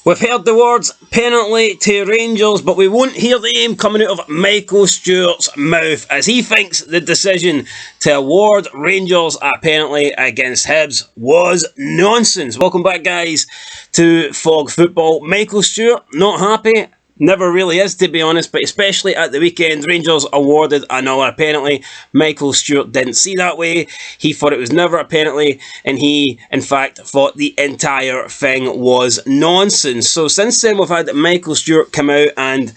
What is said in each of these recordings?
We've heard the words penalty to Rangers, but we won't hear the name coming out of Michael Stewart's mouth as he thinks the decision to award Rangers a penalty against Hibs was nonsense. Welcome back, guys, to Fog Football. Michael Stewart, not happy. Never really is, to be honest, but especially at the weekend, Rangers awarded another penalty. Michael Stewart didn't see that way. He thought it was never a penalty, and he, in fact, thought the entire thing was nonsense. So since then, we've had Michael Stewart come out and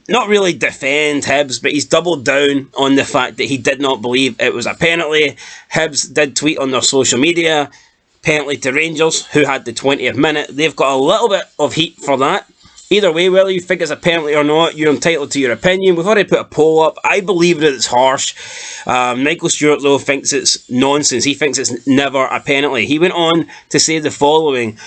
not really defend Hibs, but he's doubled down on the fact that he did not believe it was a penalty. Hibs did tweet on their social media, penalty to Rangers, who had the 20th minute. They've got a little bit of heat for that. Either way, whether you think it's a penalty or not, you're entitled to your opinion. We've already put a poll up. I believe that it's harsh. Michael Stewart, though, thinks it's nonsense. He thinks it's never a penalty. He went on to say the following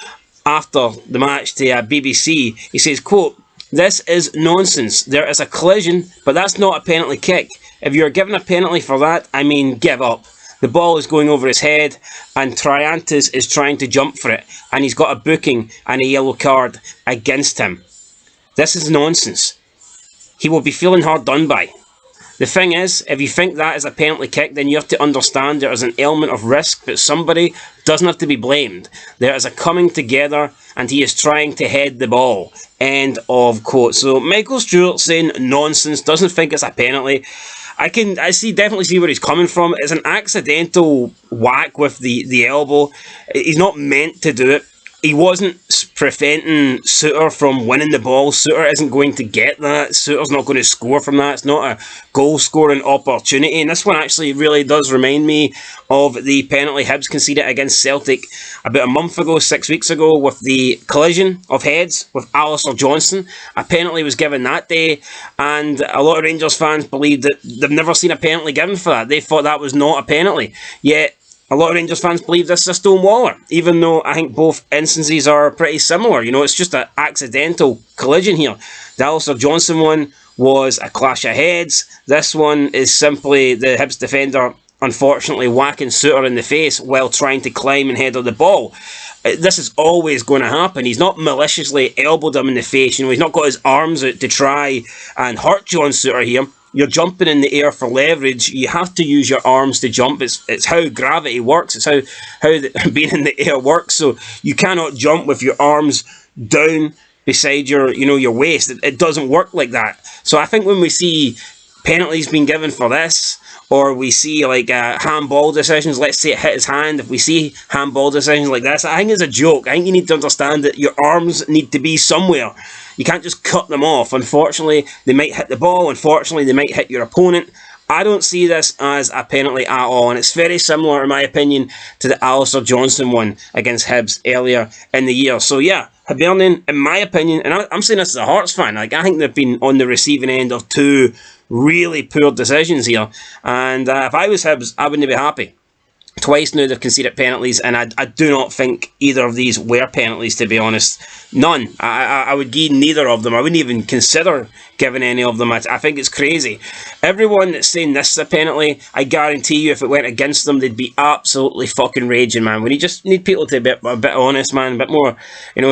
after the match to BBC. He says, quote, "This is nonsense. There is a collision, but that's not a penalty kick. If you're given a penalty for that, I mean, give up. The ball is going over his head, and Triantis is trying to jump for it, and he's got a booking and a yellow card against him. This is nonsense. He will be feeling hard done by. The thing is, if you think that is a penalty kick, then you have to understand there is an element of risk, but somebody doesn't have to be blamed. There is a coming together, and he is trying to head the ball." End of quote. So Michael Stewart saying nonsense, doesn't think it's a penalty. I definitely see where he's coming from. It's an accidental whack with the elbow. He's not meant to do it. He wasn't preventing Suter from winning the ball. Suter isn't going to get that. Suter's not going to score from that. It's not a goal-scoring opportunity. And this one actually really does remind me of the penalty Hibs conceded against Celtic about a month ago, 6 weeks ago, with the collision of heads with Alistair Johnston. A penalty was given that day, and a lot of Rangers fans believed that they've never seen a penalty given for that. They thought that was not a penalty. Yet, a lot of Rangers fans believe this is a stonewaller, even though I think both instances are pretty similar. You know, it's just an accidental collision here. The Alistair Johnston one was a clash of heads. This one is simply the Hibs defender, unfortunately, whacking Suter in the face while trying to climb and header the ball. This is always going to happen. He's not maliciously elbowed him in the face. You know, he's not got his arms out to try and hurt John Suter here. You're jumping in the air for leverage. You have to use your arms to jump. It's how gravity works. It's how being in the air works. So you cannot jump with your arms down beside your waist. It doesn't work like that. So I think when we see penalties being given for this, or we see like handball decisions, let's say it hit his hand, if we see handball decisions like this, I think it's a joke. I think you need to understand that your arms need to be somewhere. You can't just cut them off. Unfortunately, they might hit the ball. Unfortunately, they might hit your opponent. I don't see this as a penalty at all, and it's very similar, in my opinion, to the Alistair Johnston one against Hibs earlier in the year. So yeah, Hibernian, in my opinion, and I'm saying this as a Hearts fan, like I think they've been on the receiving end of two really poor decisions here, and if I was Hibs, I wouldn't be happy. Twice now they've conceded penalties, and I do not think either of these were penalties, to be honest. None. I would give neither of them. I wouldn't even consider giving any of them. I think it's crazy. Everyone that's saying this is a penalty, I guarantee you if it went against them, they'd be absolutely fucking raging, man. We just need people to be a bit honest, man. A bit more,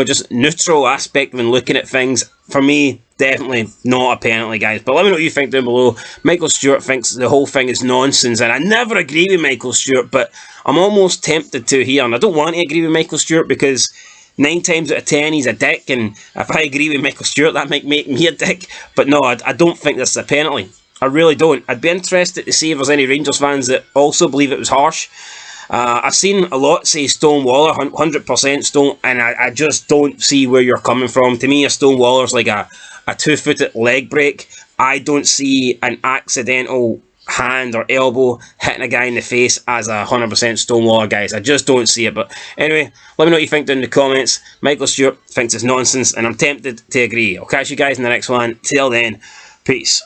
just neutral aspect when looking at things. For me, definitely not a penalty, guys. But let me know what you think down below. Michael Stewart thinks the whole thing is nonsense, and I never agree with Michael Stewart, but I'm almost tempted to here. And I don't want to agree with Michael Stewart because 9 times out of 10 he's a dick, and if I agree with Michael Stewart, that might make me a dick. But no, I don't think this is a penalty. I really don't. I'd be interested to see if there's any Rangers fans that also believe it was harsh. I've seen a lot say Stonewaller, 100% stone, and I just don't see where you're coming from. To me, a Stonewaller's like a 2-footed leg break. I don't see an accidental hand or elbow hitting a guy in the face as a 100% Stonewaller, guys. I just don't see it. But anyway, let me know what you think down in the comments. Michael Stewart thinks it's nonsense, and I'm tempted to agree. I'll catch you guys in the next one. Till then, peace.